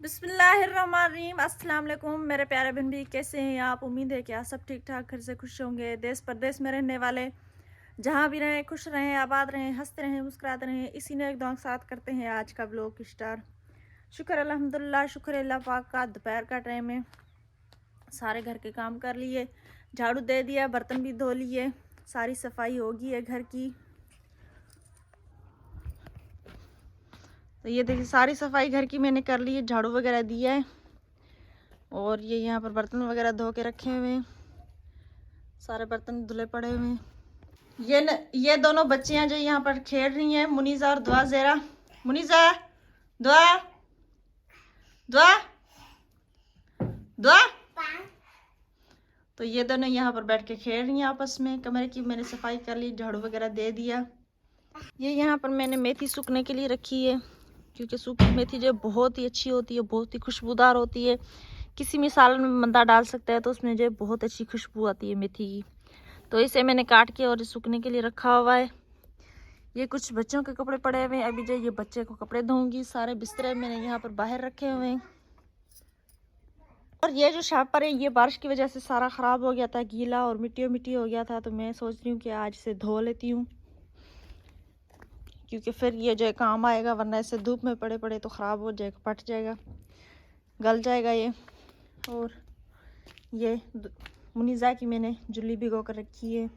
बिस्मिल्लाहिर्रहमानिर्रहीम। अस्सलाम वालेकुम मेरे प्यारे बहन भी, कैसे हैं आप? उम्मीद है कि आप सब ठीक ठाक घर से खुश होंगे। देश परदेश में रहने वाले जहाँ भी रहें, खुश रहें, आबाद रहें, हंसते रहें, मुस्कुराते रहें। इसी ने एक दुआ के साथ करते हैं आज का ब्लॉग स्टार। शुक्र अल्हम्दुलिल्लाह, शुक्र अल्लाह पाक का। दोपहर का टाइम है, सारे घर के काम कर लिए, झाड़ू दे दिया, बर्तन भी धो लिए, सारी सफाई होगी है घर की। तो ये देखिए सारी सफाई घर की मैंने कर ली है, झाड़ू वगैरह दिया है और ये यहाँ पर बर्तन वगैरह धो के रखे हुए हैं, सारे बर्तन धुले पड़े हुए हैं। ये दोनों बच्चियां जो यहाँ पर खेल रही हैं, मुनीजा और दुआ ज़ेरा। मुनीजा, दुआ, दुआ, दुआ। तो ये दोनों यहाँ पर बैठ के खेल रही हैं आपस में। कमरे की मैंने सफाई कर ली, झाड़ू वगैरह दे दिया। ये यहाँ पर मैंने मेथी सूखने के लिए रखी है, क्योंकि सूखी मेथी जो बहुत ही अच्छी होती है, बहुत ही खुशबूदार होती है। किसी भी सालन में बंदा डाल सकता है तो उसमें जो बहुत अच्छी खुशबू आती है मेथी की। तो इसे मैंने काट के और सूखने के लिए रखा हुआ है। ये कुछ बच्चों के कपड़े पड़े हुए हैं, अभी जो ये बच्चे को कपड़े धोऊंगी। सारे बिस्तरे मैंने यहाँ पर बाहर रखे हुए हैं। और ये जो शापर है, ये बारिश की वजह से सारा ख़राब हो गया था, गीला और मिट्टी हो गया था। तो मैं सोच रही हूँ कि आज इसे धो लेती हूँ, क्योंकि फिर ये जो काम आएगा, वरना ऐसे धूप में पड़े पड़े तो ख़राब हो जाएगा, फट जाएगा, गल जाएगा ये। और ये मुनीजा की मैंने जुल्ली भिगो कर रखी है।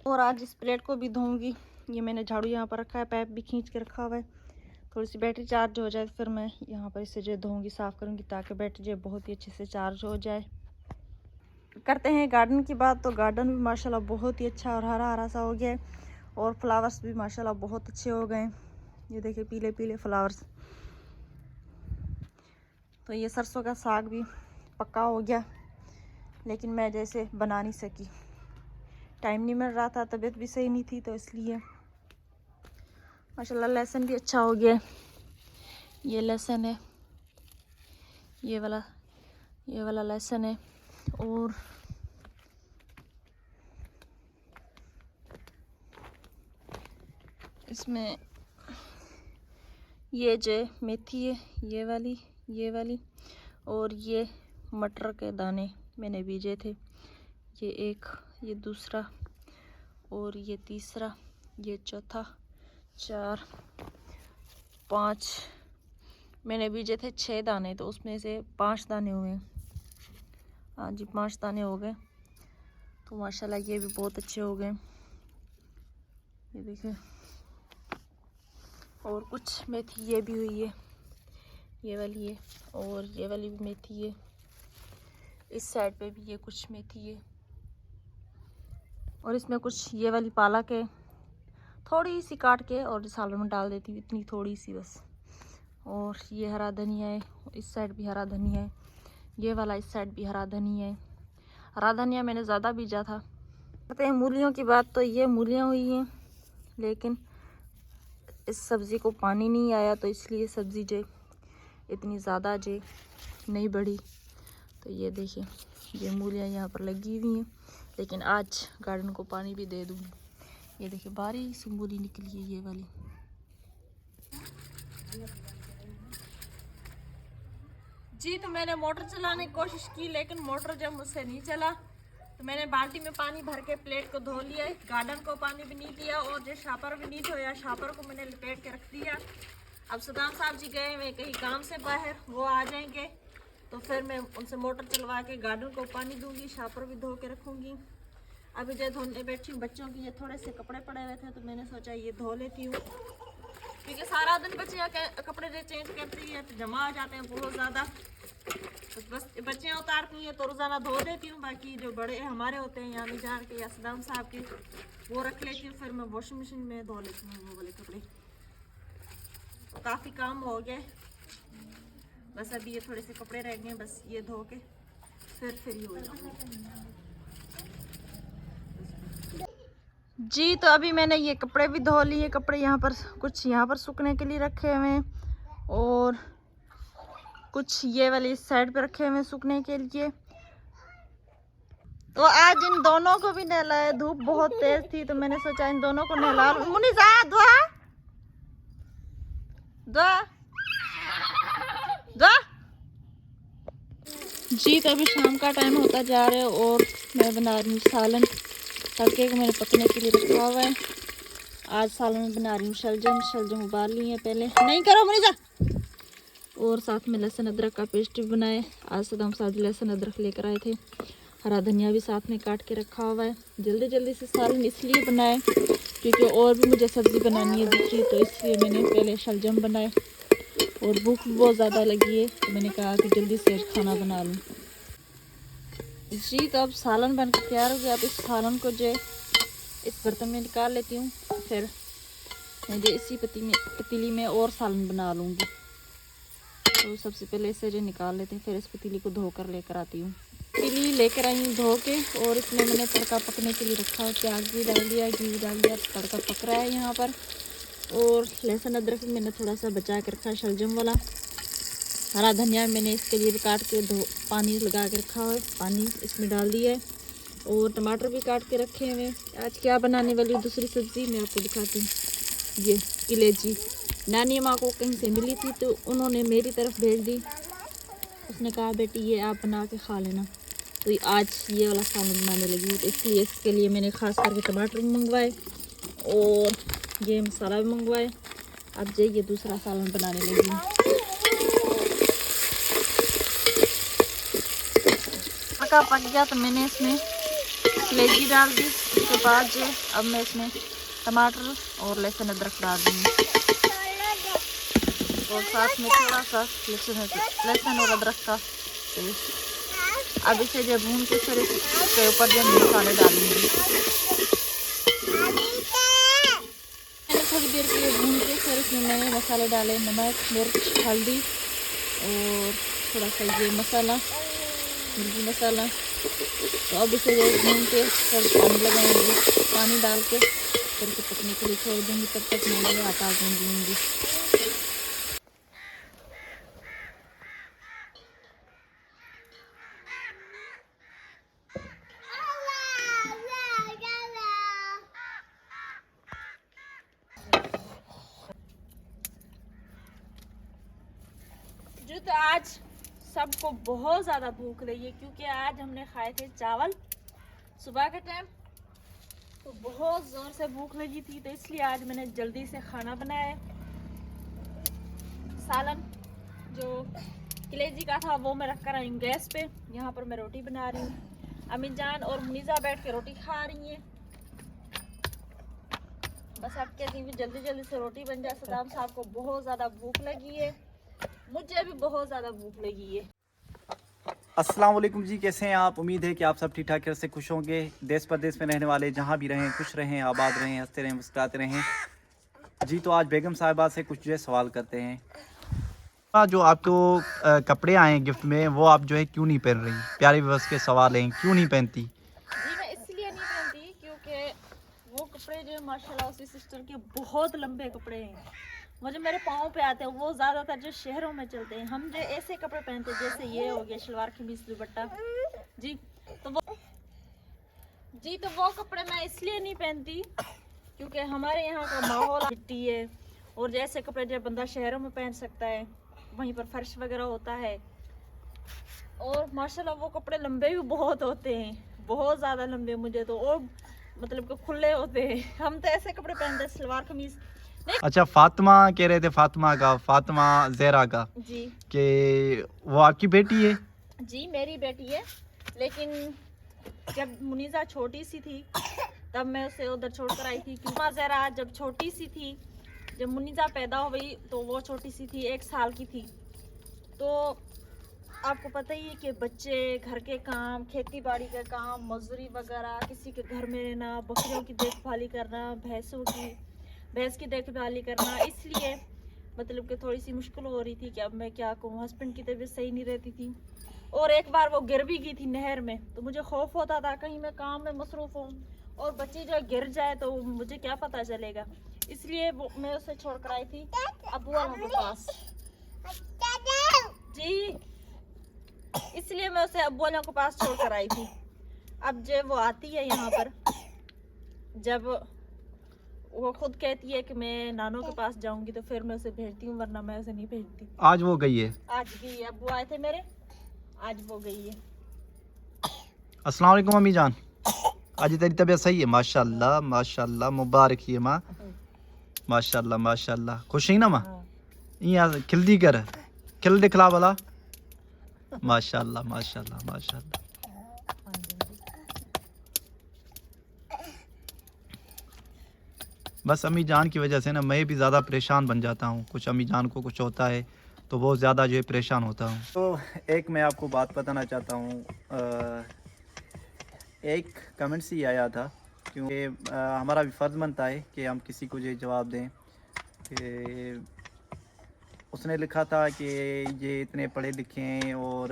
और आज इस प्लेट को भी धोऊंगी। ये मैंने झाड़ू यहाँ पर रखा है, पाइप भी खींच के रखा हुआ है। थोड़ी सी बैटरी चार्ज हो जाए फिर मैं यहाँ पर इसे जो धोऊंगी, साफ़ करूँगी, ताकि बैटरी जो बहुत ही अच्छे से चार्ज हो जाए। करते हैं गार्डन की बात। तो गार्डन भी माशाल्लाह बहुत ही अच्छा और हरा हरा सा हो गया है, और फ्लावर्स भी माशाल्लाह बहुत अच्छे हो गए। ये देखिए पीले पीले फ्लावर्स। तो ये सरसों का साग भी पक्का हो गया, लेकिन मैं जैसे बना नहीं सकी, टाइम नहीं मिल रहा था, तबीयत भी सही नहीं थी, तो इसलिए। माशाल्लाह लहसुन भी अच्छा हो गया। ये लहसुन है, ये वाला लहसुन है। और इसमें ये जो मेथी है, ये वाली और ये मटर के दाने मैंने बीजे थे। ये एक, ये दूसरा, और ये तीसरा, ये चौथा, 4 5 मैंने बीजे थे 6 दाने, तो उसमें से 5 दाने हुए। हाँ जी, 5 दाने हो गए। तो माशाल्लाह ये भी बहुत अच्छे हो गए, ये देखिए। और कुछ मेथी ये भी हुई है, ये वाली है, और ये वाली भी मेथी है। इस साइड पे भी ये कुछ मेथी है, और इसमें कुछ ये वाली पालक है, थोड़ी सी काट के और सालन में डाल देती हूँ, इतनी थोड़ी सी बस। और ये हरा धनिया है, इस साइड भी हरा धनिया है, ये वाला इस साइड भी हरा धनिया है। हरा धनिया मैंने ज़्यादा बीजा था। कहते हैं मूलियों की बात, तो ये मूलियाँ हुई हैं, लेकिन इस सब्ज़ी को पानी नहीं आया, तो इसलिए सब्ज़ी जो इतनी ज़्यादा जो नहीं बढ़ी। तो ये देखिए ये मूलियाँ यहाँ पर लगी हुई हैं, लेकिन आज गार्डन को पानी भी दे दूँगी। ये देखिए बारीक सी मूली निकली है, ये वाली। जी, तो मैंने मोटर चलाने की कोशिश की, लेकिन मोटर जब मुझसे नहीं चला, तो मैंने बाल्टी में पानी भर के प्लेट को धो लिया। गार्डन को पानी भी नहीं दिया, और जो शापर भी नहीं धोया, शापर को मैंने लपेट के रख दिया। अब सदाम साहब जी गए हुए कहीं काम से बाहर, वो आ जाएंगे तो फिर मैं उनसे मोटर चलवा के गार्डन को पानी दूंगी, शापर भी धो के रखूँगी। अभी जो धोने बैठी हूँ, बच्चों के ये थोड़े से कपड़े पड़े हुए थे, तो मैंने सोचा ये धो लेती हूँ, क्योंकि सारा दिन बच्चे कपड़े जो चेंज करती है तो जमा हो जाते हैं बहुत ज़्यादा। तो बस बच्चियाँ उतारती हैं तो रोज़ाना धो देती हूँ, बाकी जो बड़े हमारे होते हैं, यानी जान के या सदाम साहब के, वो रख लेती हूँ, फिर मैं वॉशिंग मशीन में धो लेती हूँ वो वाले कपड़े। तो काफ़ी काम हो गया, बस अभी ये थोड़े से कपड़े रह गए, बस ये धो के फिर फ्री हो जाऊँगी। जी, तो अभी मैंने ये कपड़े भी धो लिए। कपड़े यहाँ पर कुछ यहाँ पर सूखने के लिए रखे हुए हैं, और कुछ ये वाली इस साइड पे रखे हुए हैं सूखने के लिए। तो आज इन दोनों को भी नहलाया, धूप बहुत तेज थी, तो मैंने सोचा इन दोनों को नहला लूं। मुनीजा, दुआ दुआ दुआ जी तो अभी शाम का टाइम होता जा रहा है और मैं बना रही हूँ सालन। तड़के को मैंने पकने के लिए रखा हुआ है। आज सालन में बना रही हूँ शलजम उबाल ली है पहले, नहीं करो मुनीजा। और साथ में लहसुन अदरक का पेस्ट भी बनाए। आज सदाम साथ लहसुन अदरक लेकर आए थे। हरा धनिया भी साथ में काट के रखा हुआ है। जल्दी जल्दी से सालन इसलिए बनाए क्योंकि और भी मुझे सब्ज़ी बनानी है दूसरी, तो इसलिए मैंने पहले शलजम बनाए। और भूख बहुत ज़्यादा लगी है तो मैंने कहा कि जल्दी से खाना बना लूँ। जी तो अब सालन बन के तैयार हो गया। अब इस सालन को जो इस बर्तन में निकाल लेती हूँ, फिर मैं जो इसी पतीली में और सालन बना लूँगी। तो सबसे पहले इसे जो निकाल लेते हैं, फिर इस पतीली को धोकर लेकर आती हूँ। पतीली लेकर आई हूँ धो के, और इसमें मैंने तड़का पकने के लिए रखा है। प्याज भी डाल दिया, घी भी डाल दिया, तड़का पक रहा है यहाँ पर। और लहसुन अदरक भी मैंने थोड़ा सा बचा के रखा है शलजम वाला। हरा धनिया मैंने इसके लिए भी काट के पानी लगा के रखा है, पानी इसमें डाल दिया है। और टमाटर भी काट के रखे हुए। आज क्या बनाने वाली हूँ दूसरी सब्ज़ी मैं आपको दिखाती हूँ। ये कलेजी नानी माँ को कहीं से मिली थी तो उन्होंने मेरी तरफ भेज दी। उसने कहा बेटी ये आप बना के खा लेना, तो आज ये वाला सालन बनाने लगी हूँ। तो इसलिए इसके लिए मैंने ख़ास करके टमाटर भी मंगवाए और ये मसाला भी मंगवाए। अब जो ये दूसरा सालन बनाने लगी हूँ। पका पक गया तो मैंने इसमें कलेजी डाल दी। उसके बाद जो अब मैं इसमें टमाटर और लहसुन अदरक डाल दूँगी और साथ में थोड़ा सा लहसुन और अदरक का पेस्ट। अब इसे जब भून के फिर इसके ऊपर जब मसाले डालूंगी। मैंने थोड़ी देर के लिए भून के फिर इसमें मैंने मसाले डाले, नमक, मिर्च, हल्दी और थोड़ा सा ये मसाला, मुर्गी मसाला। तो अब इसे जो भून के फिर पानी लगाऊंगी, पानी डाल के फिर इसे पकने के लिए छोड़ दूँगी। तब तक मैं ये आटा गूंद लूँगी। जो तो आज सबको बहुत ज़्यादा भूख लगी है क्योंकि आज हमने खाए थे चावल सुबह के टाइम, तो बहुत ज़ोर से भूख लगी थी। तो इसलिए आज मैंने जल्दी से खाना बनाया है। सालन जो कलेजी का था वो मैं रख कर आई हूँ गैस पे। यहाँ पर मैं रोटी बना रही हूँ। अम्मी जान और मुनीजा बैठ के रोटी खा रही हैं। बस आप कहती हूँ जल्दी जल्दी से रोटी बन जाए। सदाम साहब को बहुत ज़्यादा भूख लगी है, मुझे भी बहुत ज़्यादा भूख लगी है। अस्सलाम वालेकुम जी, कैसे हैं आप? उम्मीद है कि आप सब ठीक ठाक से खुश होंगे। देश परदेश में रहने वाले जहाँ भी रहें खुश रहें, आबाद रहें, हंसते रहें, मुस्कुराते रहें। जी तो आज बेगम साहिबा से कुछ जो है सवाल करते हैं। जो आपको कपड़े आए गिफ्ट में वो आप जो है क्यों नहीं पहन रही? प्यारे व्यूअर्स के सवाल हैं, क्यों नहीं पहनती? जी मैं इसलिए नहीं पहनती क्योंकि वो कपड़े जो माशाल्लाह उसकी सिस्टर के बहुत लंबे कपड़े हैं, मुझे मेरे पाँव पे आते हैं। वो ज़्यादातर जो शहरों में चलते हैं, हम जो ऐसे कपड़े पहनते हैं जैसे ये हो गया शलवार कमीज दुपट्टा जी, तो वो कपड़े मैं इसलिए नहीं पहनती क्योंकि हमारे यहाँ का माहौल मिट्टी है और जैसे कपड़े जो बंदा शहरों में पहन सकता है वहीं पर फर्श वगैरह होता है। और माशाल्लाह वो कपड़े लंबे भी बहुत होते हैं, बहुत ज़्यादा लंबे, मुझे तो और मतलब कि खुले होते हैं। हम तो ऐसे कपड़े पहनते हैं सलवार कमीज। अच्छा, फातिमा कह रहे थे, फातिमा ज़हरा का जी कि वो आपकी बेटी है? जी मेरी बेटी है, लेकिन जब मुनीजा छोटी सी थी तब मैं उसे उधर छोड़कर आई थी। क्योंकि ज़रा जब छोटी सी थी, जब मुनीजा पैदा हो गई तो वो छोटी सी थी, 1 साल की थी। तो आपको पता ही है कि बच्चे घर के काम, खेती बाड़ी के काम, मजदूरी वगैरह, किसी के घर में रहना, बकरियों की देखभाली करना, भैंस की देखभाली करना, इसलिए मतलब कि थोड़ी सी मुश्किल हो रही थी कि अब मैं क्या कहूँ। हस्बैंड की तबीयत सही नहीं रहती थी और एक बार वो गिर भी गई थी नहर में, तो मुझे खौफ होता था कहीं मैं काम में मसरूफ़ हूँ और बच्ची जो गिर जाए तो मुझे क्या पता चलेगा। इसलिए मैं उसे छोड़ कर आई थी अबू वालों के पास जी, इसलिए मैं उसे अबू वालों के पास छोड़ कर आई थी। अब जब वो आती है यहाँ पर, जब वो खुद कहती है कि मैं नानों के पास जाऊंगी तो फिर मैं उसे भेजती हूँ, वरना मैं उसे नहीं भेजती। आज वो गई है? आज गई, अबू आए थे मेरे, आज वो गई है। अस्सलाम वालेकुम अम्मी जान, आज तेरी तबीयत सही है? माशाल्लाह माशाल्लाह, मुबारक ही है माँ, माशाल्लाह माशाल्लाह। खुश ही ना माँ? यहाँ खिल्दी कर, खिल दिखला वाला। माशाल्लाह माशाल्लाह माशाल्लाह। बस अम्मी जान की वजह से ना मैं भी ज़्यादा परेशान बन जाता हूँ। कुछ अम्मी जान को कुछ होता है तो बहुत ज़्यादा जो है परेशान होता हूँ। तो एक मैं आपको बात बताना चाहता हूँ। एक कमेंट से ही आया था, क्योंकि हमारा भी फ़र्ज़ बनता है कि हम किसी को ये जवाब दें कि उसने लिखा था कि ये इतने पढ़े लिखे हैं और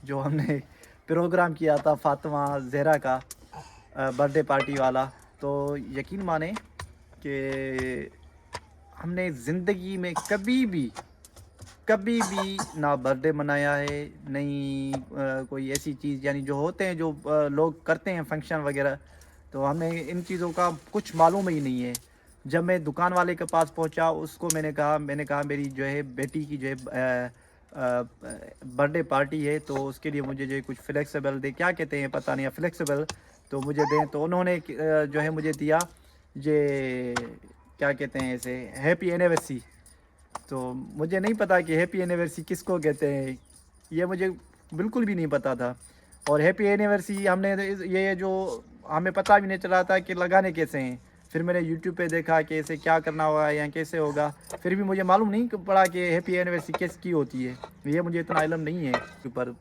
जो हमने प्रोग्राम किया था फातिमा ज़हरा का बर्थडे पार्टी वाला, तो यकीन माने कि हमने ज़िंदगी में कभी भी ना बर्थडे मनाया है, नहीं कोई ऐसी चीज़, यानी जो होते हैं जो लोग करते हैं फंक्शन वगैरह, तो हमें इन चीज़ों का कुछ मालूम ही नहीं है। जब मैं दुकान वाले के पास पहुंचा, उसको मैंने कहा मेरी जो है बेटी की जो है बर्थडे पार्टी है, तो उसके लिए मुझे जो है कुछ फ्लेक्सिबल दे, क्या कहते हैं पता नहीं, फ्लेक्सिबल तो मुझे दें। तो उन्होंने जो है मुझे दिया ये क्या कहते हैं इसे, हैप्पी एनिवर्सरी। तो मुझे नहीं पता कि हैप्पी एनिवर्सरी किसको कहते हैं, ये मुझे बिल्कुल भी नहीं पता था। और हैप्पी एनिवर्सरी हमने ये जो हमें पता भी नहीं चला था कि लगाने कैसे हैं। फिर मैंने यूट्यूब पे देखा कि इसे क्या करना होगा या कैसे होगा, फिर भी मुझे मालूम नहीं पड़ा कि हैप्पी एनिवर्सरी किसकी होती है, ये मुझे इतना इल्म नहीं है ऊपर।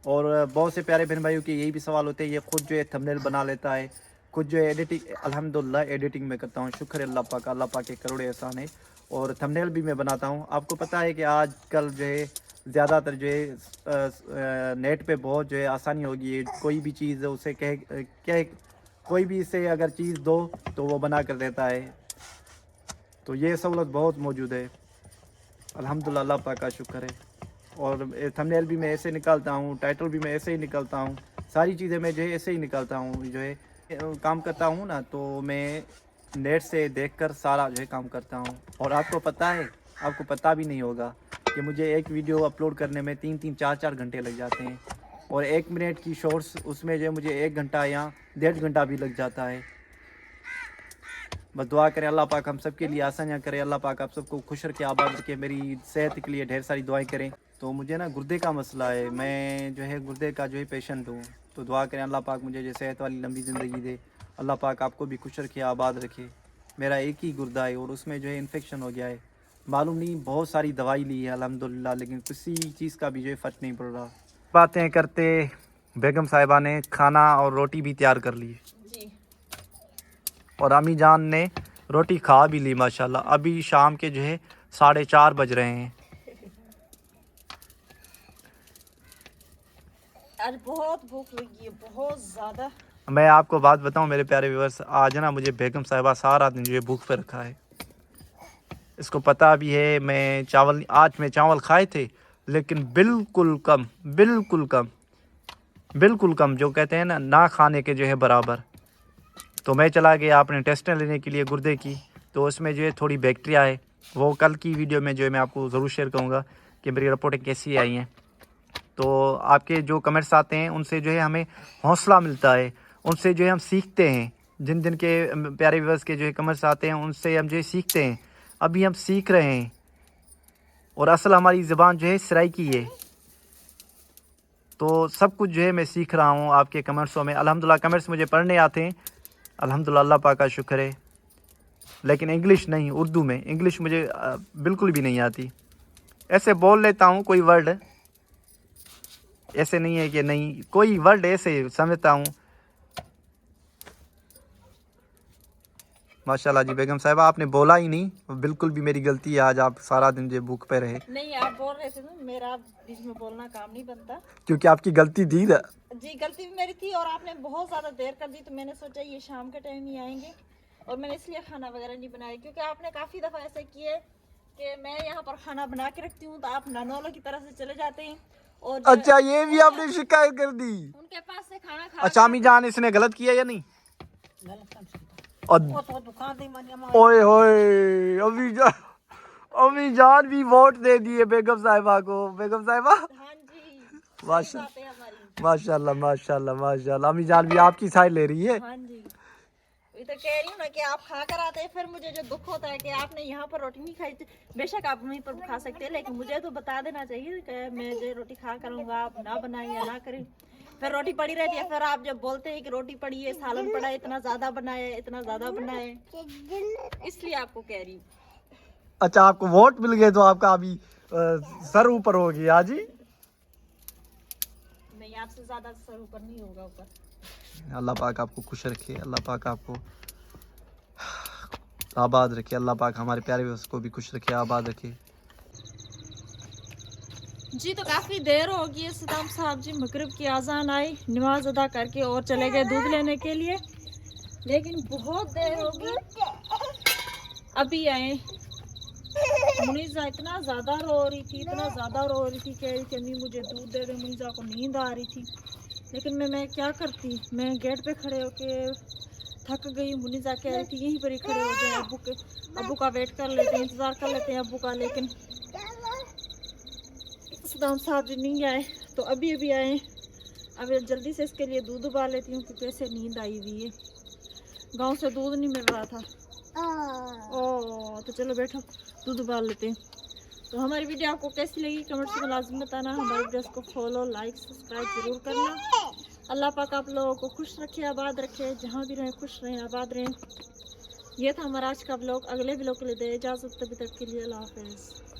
और बहुत से प्यारे बहन भाइयों के यही भी सवाल होते हैं। ये खुद जो है थंबनेल बना लेता है, खुद जो है एडिटिंग, अल्हम्दुलिल्लाह एडिटिंग में करता हूँ, शुक्र अल्लाह पाक के करोड़े एहसान है। और थंबनेल भी मैं बनाता हूँ। आपको पता है कि आजकल जो है ज़्यादातर जो है नेट पे बहुत जो है आसानी हो गई है, कोई भी चीज़ उसे कह कोई भी इसे अगर चीज़ दो तो वो बना कर देता है। तो ये सहूलत बहुत मौजूद है, अल्हम्दुलिल्लाह अल्लाह पाक का शुक्र है। और थंबनेल भी मैं ऐसे निकालता हूँ, टाइटल भी मैं ऐसे ही निकालता हूँ, सारी चीज़ें मैं जो है ऐसे ही निकालता हूँ। जो है काम करता हूँ ना, तो मैं नेट से देखकर सारा जो है काम करता हूँ। और आपको पता है, आपको पता भी नहीं होगा कि मुझे एक वीडियो अपलोड करने में 3-3 4-4 घंटे लग जाते हैं। और 1 मिनट की शॉर्ट्स, उसमें जो है मुझे 1 घंटा या 1.5 घंटा भी लग जाता है। बस दुआ करें अल्लाह पाक हम सब के लिए आसानियाँ करे, अल्लाह पाक आप सबको खुश रखे, आबाद रखे। मेरी सेहत के लिए ढेर सारी दुआएं करें। तो मुझे ना गुर्दे का मसला है, मैं जो है गुर्दे का जो है पेशेंट हूँ। तो दुआ करें अल्लाह पाक मुझे जो सेहत वाली लंबी ज़िंदगी दे, अल्लाह पाक आपको भी खुश रखे, आबाद रखे। मेरा एक ही गुर्दा है और उसमें जो है इन्फेक्शन हो गया है, मालूम नहीं, बहुत सारी दवाई ली है अल्हम्दुलिल्लाह, लेकिन किसी चीज़ का भी जो है फ़र्क नहीं पड़ रहा। बातें करते बेगम साहिबा ने खाना और रोटी भी तैयार कर ली जी। और अम्मी जान ने रोटी खा भी ली माशाल्लाह। अभी शाम के जो है 4:30 बज रहे हैं। आज बहुत भूख लगी है, बहुत ज़्यादा। मैं आपको बात बताऊं मेरे प्यारे व्यूअर्स, आज ना मुझे बेगम साहिबा सारा दिन जो है भूख पे रखा है। इसको पता भी है आज मैं चावल खाए थे, लेकिन बिल्कुल कम, बिल्कुल कम, जो कहते हैं ना खाने के जो है बराबर। तो मैं चला गया अपने टेस्टें लेने के लिए गुर्दे की, तो उसमें जो है थोड़ी बैक्टीरिया है। वो कल की वीडियो में जो है मैं आपको ज़रूर शेयर करूँगा कि मेरी रिपोर्टें कैसी आई हैं। तो आपके जो कमेंट्स आते हैं उनसे जो है हमें हौसला मिलता है, उनसे जो है हम सीखते हैं। जिन के प्यारे व्यूअर्स के जो है कमेंट्स आते हैं उनसे हम जो है सीखते हैं। अभी हम सीख रहे हैं और असल हमारी ज़बान जो है सराइकी है। तो सब कुछ जो है मैं सीख रहा हूँ आपके कमेंट्सों में। अल्हम्दुलिल्लाह कमेंट्स मुझे पढ़ने आते हैं, अल्हम्दुलिल्लाह अल्लाह पाक का शुक्र है। लेकिन इंग्लिश नहीं, उर्दू में इंग्लिश मुझे बिल्कुल भी नहीं आती। ऐसे बोल लेता हूँ कोई वर्ड, ऐसे नहीं है कि नहीं, कोई वर्ड ऐसे समझता हूँ। माशाल्लाह जी बेगम साहिबा, आपने बोला ही नहीं, बिल्कुल भी मेरी गलती है, आज आप सारा दिन जो भूख पे रहे। नहीं, आप बोल रहे थे ना, मेरा बीच में बोलना काम नहीं बनता, क्योंकि आपकी गलती थी जी। गलती भी मेरी थी और आपने बहुत ज़्यादा देर कर दी, तो मैंने सोचा ये शाम के टाइम ही आएंगे और मैंने इसलिए खाना वगैरह नहीं बनाया। क्योंकि आपने काफ़ी दफ़ा ऐसे किए कि मैं यहाँ पर खाना बना के रखती हूँ तो आप नानोलो की तरह से चले जाते हैं और अच्छा, ये भी आपने शिकायत कर दी उनके पास से खाना खा। अच्छा अम्मी जान, इसने गलत किया या नहीं? ओए होए, अम्मी जान भी वोट दे दिए बेगम साहिबा को। बेगम साहिबा, हाँ जी, माशा बात है हमारी। माशाल्लाह माशाल्लाह माशाल्लाह। अम्मी जान भी आपकी साइड ले रही है। हाँ जी, ये तो कह रही हूँ ना कि आप खा कर आते हैं, फिर मुझे जो दुख होता है कि आपने यहाँ पर रोटी नहीं खाई थी। बेशक आप वहीं पर खा सकते हैं, लेकिन मुझे तो बता देना चाहिए कि मैं जो रोटी खा करूँगा, आप ना बनाएं या ना करें। फिर रोटी पड़ी रहती है, फिर आप जब बोलते हैं कि रोटी पड़ी है, सालन पड़ा है, इतना ज्यादा बनाए, इतना ज्यादा बनाए, इसलिए आपको कह रही हूँ। अच्छा, आपको वोट मिल गए तो आपका अभी सर ऊपर हो गया जी। नहीं, आपसे ज्यादा सर ऊपर नहीं होगा ऊपर। अल्लाह पाक आपको खुश रखे, अल्लाह पाक आपको आबाद रखे, अल्लाह पाक हमारे प्यारे उसको भी खुश रखे, आबाद रखे। जी तो काफ़ी देर हो गई है सदाम साहब जी, मगरिब की आज़ान आई, नमाज अदा करके और चले गए दूध लेने के लिए, लेकिन बहुत देर हो गई। अभी आए। मुनीजा इतना ज़्यादा रो रही थी, इतना ज़्यादा रो रही थी, कह रही थी अम्मी मुझे दूध दे दे। मुनीजा को नींद आ रही थी, लेकिन मैं क्या करती, मैं गेट पे खड़े होके थक गई। मुनीजा कह रही थी यहीं पर ही खड़े हो जाए, अब्बू का वेट कर लेते हैं, इंतज़ार कर लेते हैं अब्बू का, लेकिन सदाम साहब जी नहीं आए। तो अभी अभी आए। अब जल्दी से इसके लिए दूध उबाल लेती हूँ क्योंकि ऐसे नींद आई हुई है, गांव से दूध नहीं मिल रहा था। तो चलो बैठो, दूध उबाल लेते हैं। तो हमारी वीडियो आपको कैसी लगी कमेंट्स में लाजमी बताना। हमारे वीडियोस को फॉलो लाइक सब्सक्राइब जरूर करना। अल्लाह पाक आप लोगों को खुश रखे, आबाद रखे, जहाँ भी रहें खुश रहें, आबाद रहें। ये था हमारा आज का ब्लॉग। अगले ब्लॉग के लिए दे इजाज़त, तभी तक के लिए अल्लाह हाफ़िज़।